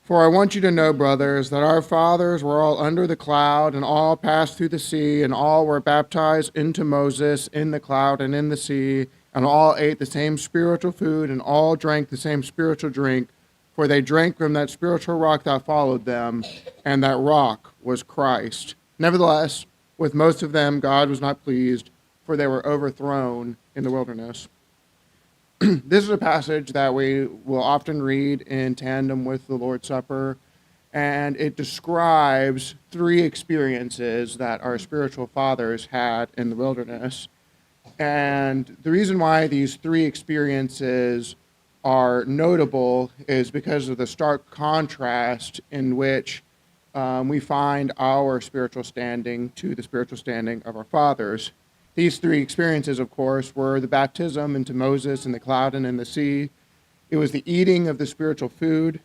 For I want you to know, brothers, that our fathers were all under the cloud, and all passed through the sea, and all were baptized into Moses in the cloud and in the sea, and all ate the same spiritual food, and all drank the same spiritual drink, for they drank from that spiritual rock that followed them, and that rock was Christ. Nevertheless, with most of them God was not pleased, for they were overthrown in the wilderness. This is a passage that we will often read in tandem with the Lord's Supper, and it describes three experiences that our spiritual fathers had in the wilderness. And the reason why these three experiences are notable is because of the stark contrast in which we find our spiritual standing to the spiritual standing of our fathers. These three experiences, of course, were the baptism into Moses in the cloud and in the sea. It was the eating of the spiritual food,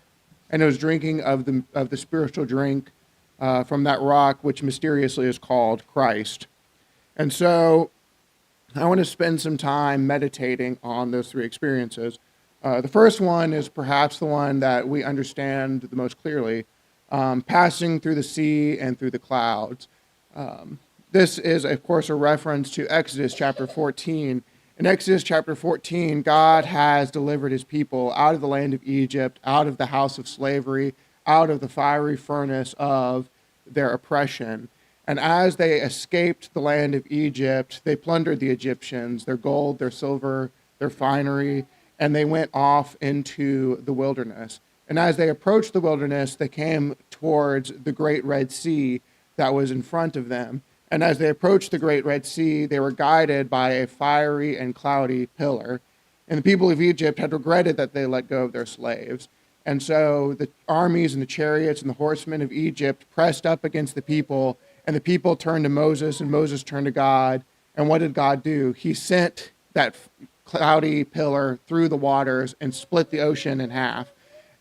and it was drinking of the spiritual drink from that rock, which mysteriously is called Christ. And so I want to spend some time meditating on those three experiences. The first one is perhaps the one that we understand the most clearly, passing through the sea and through the clouds. This is, of course, a reference to Exodus chapter 14. In Exodus chapter 14, God has delivered his people out of the land of Egypt, out of the house of slavery, out of the fiery furnace of their oppression. And as they escaped the land of Egypt, they plundered the Egyptians, their gold, their silver, their finery, and they went off into the wilderness. And as they approached the wilderness, they came towards the great Red Sea that was in front of them. And as they approached the great Red Sea, they were guided by a fiery and cloudy pillar. And the people of Egypt had regretted that they let go of their slaves. And so the armies and the chariots and the horsemen of Egypt pressed up against the people, and the people turned to Moses, and Moses turned to God. And what did God do? He sent that cloudy pillar through the waters and split the ocean in half.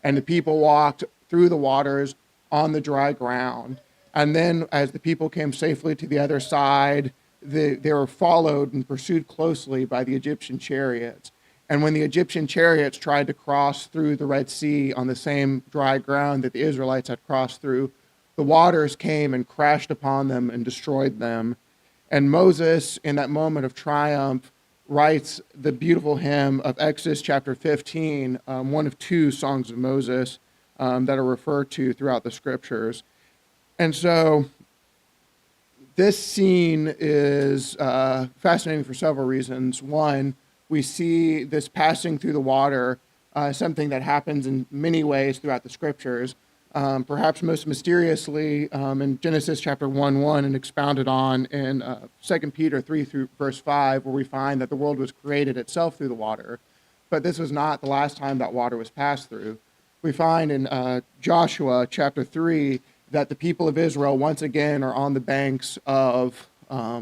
And the people walked through the waters on the dry ground. And then as the people came safely to the other side, they were followed and pursued closely by the Egyptian chariots. And when the Egyptian chariots tried to cross through the Red Sea on the same dry ground that the Israelites had crossed through, the waters came and crashed upon them and destroyed them. And Moses, in that moment of triumph, writes the beautiful hymn of Exodus chapter 15, one of two songs of Moses that are referred to throughout the scriptures. And so this scene is fascinating for several reasons. One, we see this passing through the water, something that happens in many ways throughout the scriptures, perhaps most mysteriously in Genesis chapter 1:1 and expounded on in 2 Peter 3 through verse 5, where we find that the world was created itself through the water. But this was not the last time that water was passed through. We find in Joshua chapter 3 that the people of Israel once again are on the banks of a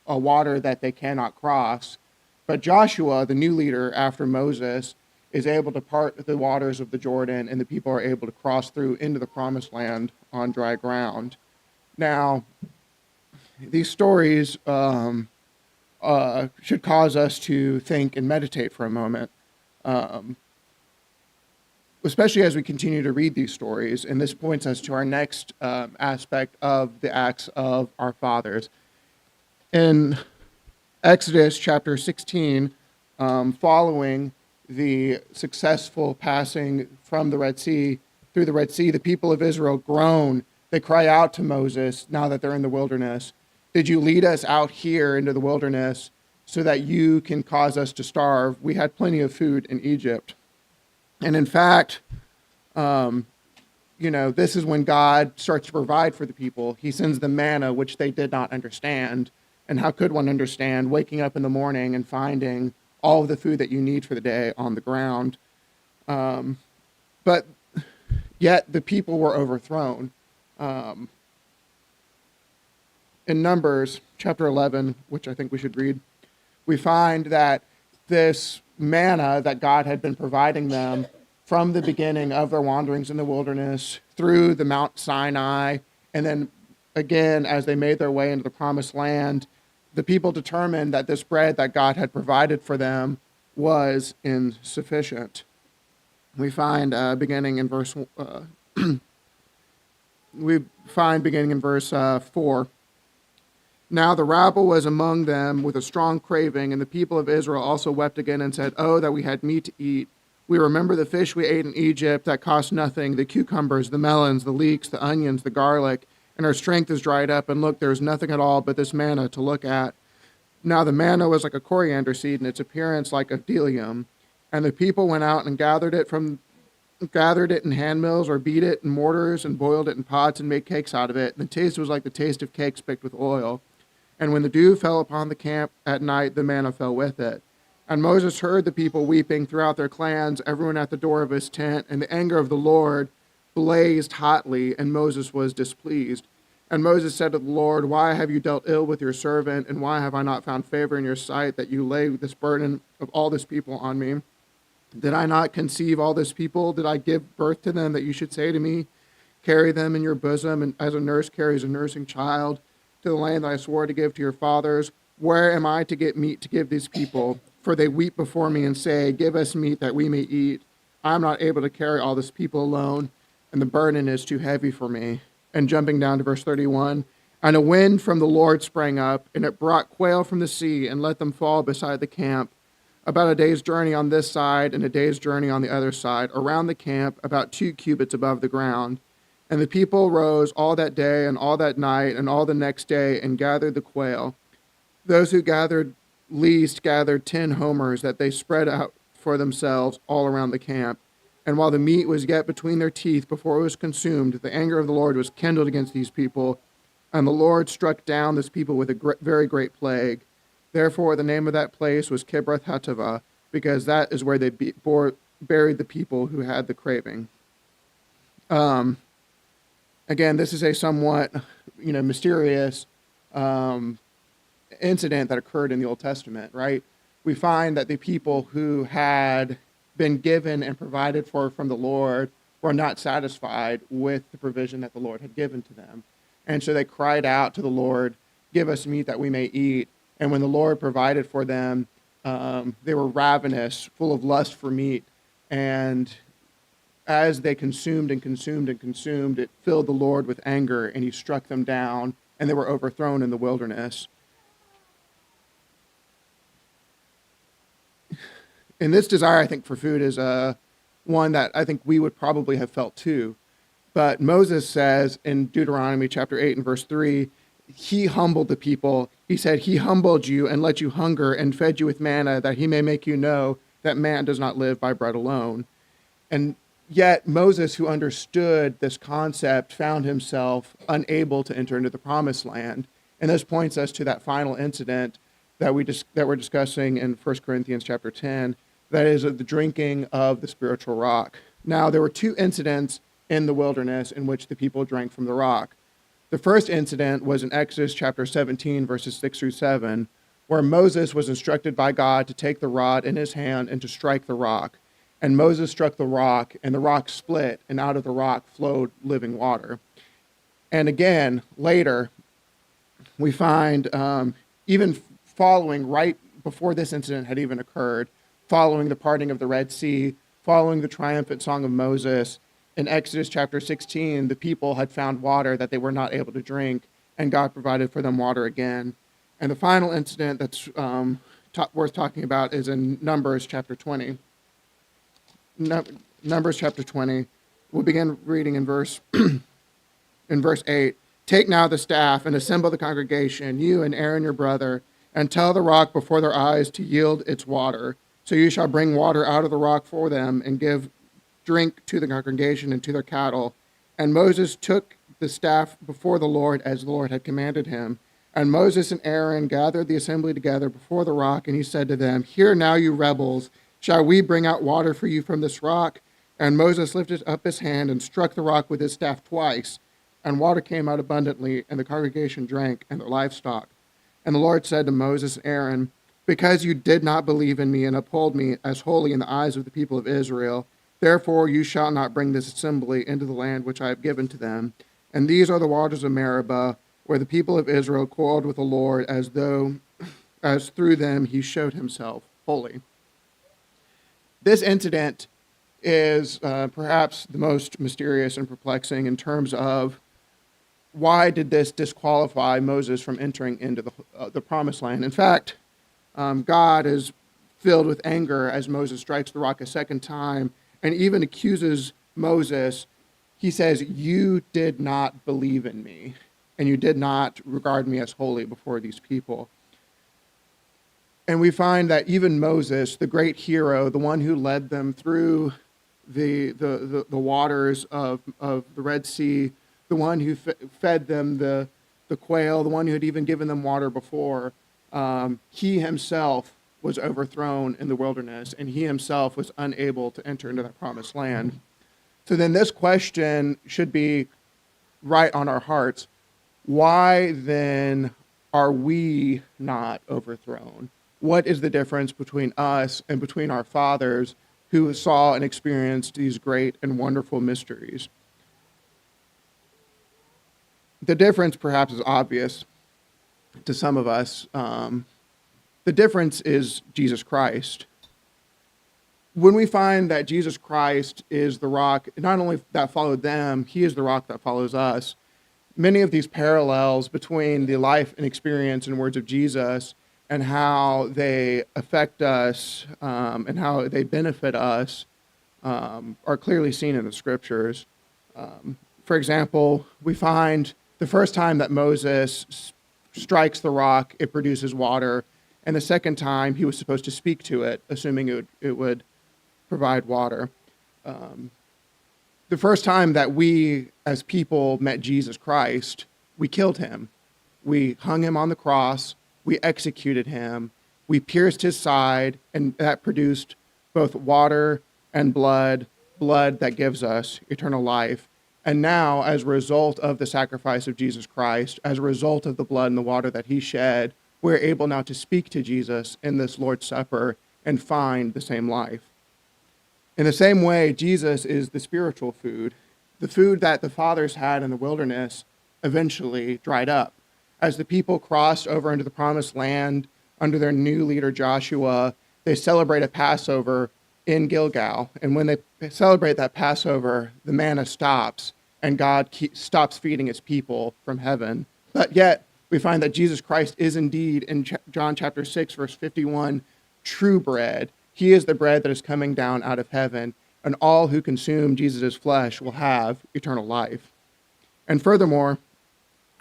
water that they cannot cross. But Joshua, the new leader after Moses, is able to part the waters of the Jordan, and the people are able to cross through into the promised land on dry ground. Now, these stories should cause us to think and meditate for a moment. Especially as we continue to read these stories. And this points us to our next aspect of the acts of our fathers. In Exodus chapter 16, following the successful passing from the Red Sea, through the Red Sea, the people of Israel groan. They cry out to Moses now that they're in the wilderness. Did you lead us out here into the wilderness so that you can cause us to starve? We had plenty of food in Egypt. And in fact, this is when God starts to provide for the people. He sends the manna, which they did not understand. And how could one understand waking up in the morning and finding all of the food that you need for the day on the ground? But yet the people were overthrown. In Numbers chapter 11, which I think we should read, we find that this manna that God had been providing them from the beginning of their wanderings in the wilderness through the Mount Sinai, and then again as they made their way into the promised land, the people determined that this bread that God had provided for them was insufficient. We find beginning in verse 4. Now the rabble was among them with a strong craving, and the people of Israel also wept again and said, "Oh, that we had meat to eat. We remember the fish we ate in Egypt that cost nothing, the cucumbers, the melons, the leeks, the onions, the garlic, and our strength is dried up, and look, there is nothing at all but this manna to look at." Now the manna was like a coriander seed, and its appearance like a bdellium. And the people went out and gathered it in hand mills, or beat it in mortars, and boiled it in pots, and made cakes out of it. And the taste was like the taste of cakes baked with oil. And when the dew fell upon the camp at night, the manna fell with it. And Moses heard the people weeping throughout their clans, everyone at the door of his tent. And the anger of the Lord blazed hotly, and Moses was displeased. And Moses said to the Lord, "Why have you dealt ill with your servant? And why have I not found favor in your sight, that you lay this burden of all this people on me? Did I not conceive all this people? Did I give birth to them, that you should say to me, 'Carry them in your bosom, and as a nurse carries a nursing child, to the land that I swore to give to your fathers'? Where am I to get meat to give these people? For they weep before me and say, 'Give us meat that we may eat.' I am not able to carry all this people alone, and the burden is too heavy for me." And jumping down to verse 31, "And a wind from the Lord sprang up, and it brought quail from the sea, and let them fall beside the camp, about a day's journey on this side and a day's journey on the other side, around the camp, about 2 cubits above the ground. And the people rose all that day and all that night and all the next day and gathered the quail. Those who gathered least gathered 10 homers, that they spread out for themselves all around the camp. And while the meat was yet between their teeth before it was consumed, the anger of the Lord was kindled against these people, and the Lord struck down this people with a very great plague. Therefore, the name of that place was Kibroth Hattaavah, because that is where they buried the people who had the craving. Again, this is a somewhat, mysterious incident that occurred in the Old Testament, right? We find that the people who had been given and provided for from the Lord were not satisfied with the provision that the Lord had given to them. And so they cried out to the Lord, "Give us meat that we may eat." And when the Lord provided for them, they were ravenous, full of lust for meat. And as they consumed and consumed and consumed, it filled the Lord with anger, and he struck them down, and they were overthrown in the wilderness. And this desire, I think, for food is one that I think we would probably have felt too. But Moses says in Deuteronomy chapter 8 and verse 3, he humbled the people. He said, "He humbled you and let you hunger and fed you with manna, that he may make you know that man does not live by bread alone." And yet Moses, who understood this concept, found himself unable to enter into the promised land. And this points us to that final incident that we're discussing in 1 Corinthians chapter 10, that is the drinking of the spiritual rock. Now, there were 2 incidents in the wilderness in which the people drank from the rock. The first incident was in Exodus chapter 17, verses 6 through 7, where Moses was instructed by God to take the rod in his hand and to strike the rock. And Moses struck the rock, and the rock split, and out of the rock flowed living water. And again, later, we find, even following, right before this incident had even occurred, following the parting of the Red Sea, following the triumphant song of Moses, in Exodus chapter 16, the people had found water that they were not able to drink, and God provided for them water again. And the final incident that's worth talking about is in Numbers chapter 20. Numbers chapter 20. We'll begin reading in verse 8. "Take now the staff and assemble the congregation, you and Aaron your brother, and tell the rock before their eyes to yield its water. So you shall bring water out of the rock for them, and give drink to the congregation and to their cattle." And Moses took the staff before the Lord as the Lord had commanded him. And Moses and Aaron gathered the assembly together before the rock, and he said to them, "Hear now, you rebels, shall we bring out water for you from this rock?" And Moses lifted up his hand and struck the rock with his staff twice, and water came out abundantly, and the congregation drank, and their livestock. And the Lord said to Moses and Aaron, "Because you did not believe in me and uphold me as holy in the eyes of the people of Israel, therefore you shall not bring this assembly into the land which I have given to them. And these are the waters of Meribah, where the people of Israel quarreled with the Lord, as through them he showed himself holy." This incident is perhaps the most mysterious and perplexing in terms of why did this disqualify Moses from entering into the promised land. In fact, God is filled with anger as Moses strikes the rock a second time and even accuses Moses. He says, "You did not believe in me, and you did not regard me as holy before these people." And we find that even Moses, the great hero, the one who led them through the waters of the Red Sea, the one who fed them the quail, the one who had even given them water before, he himself was overthrown in the wilderness, and he himself was unable to enter into that promised land. So then this question should be right on our hearts. Why then are we not overthrown? What is the difference between us and between our fathers who saw and experienced these great and wonderful mysteries? The difference perhaps is obvious to some of us. The difference is Jesus Christ. When we find that Jesus Christ is the rock, not only that followed them, he is the rock that follows us. Many of these parallels between the life and experience and words of Jesus and how they affect us and how they benefit us are clearly seen in the scriptures. For example, we find the first time that Moses strikes the rock, it produces water. And the second time, he was supposed to speak to it, assuming it would provide water. The first time that we, as people, met Jesus Christ, we killed him. We hung him on the cross. We executed him. We pierced his side, and that produced both water and blood that gives us eternal life. And now, as a result of the sacrifice of Jesus Christ, as a result of the blood and the water that he shed, we're able now to speak to Jesus in this Lord's Supper and find the same life. In the same way, Jesus is the spiritual food. The food that the fathers had in the wilderness eventually dried up. As the people crossed over into the promised land under their new leader Joshua, they celebrate a Passover in Gilgal. And when they celebrate that Passover, the manna stops, and God stops feeding his people from heaven. But yet, we find that Jesus Christ is indeed, in John chapter 6, verse 51, true bread. He is the bread that is coming down out of heaven, and all who consume Jesus' flesh will have eternal life. And furthermore,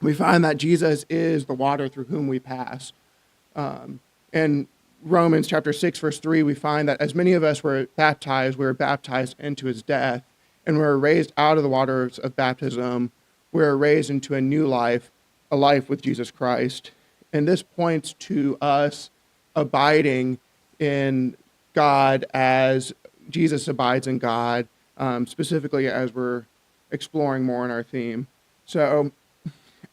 we find that Jesus is the water through whom we pass. In Romans chapter 6, verse 3, we find that as many of us were baptized, we were baptized into his death, and we were raised out of the waters of baptism. We were raised into a new life, a life with Jesus Christ. And this points to us abiding in God as Jesus abides in God, specifically as we're exploring more in our theme. So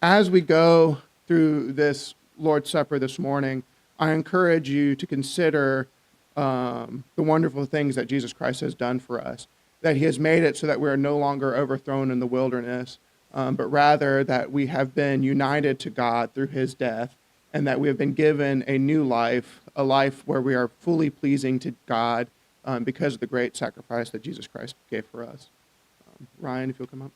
as we go through this Lord's Supper this morning, I encourage you to consider the wonderful things that Jesus Christ has done for us, that he has made it so that we are no longer overthrown in the wilderness, but rather that we have been united to God through his death, and that we have been given a new life, a life where we are fully pleasing to God because of the great sacrifice that Jesus Christ gave for us. Ryan, if you'll come up.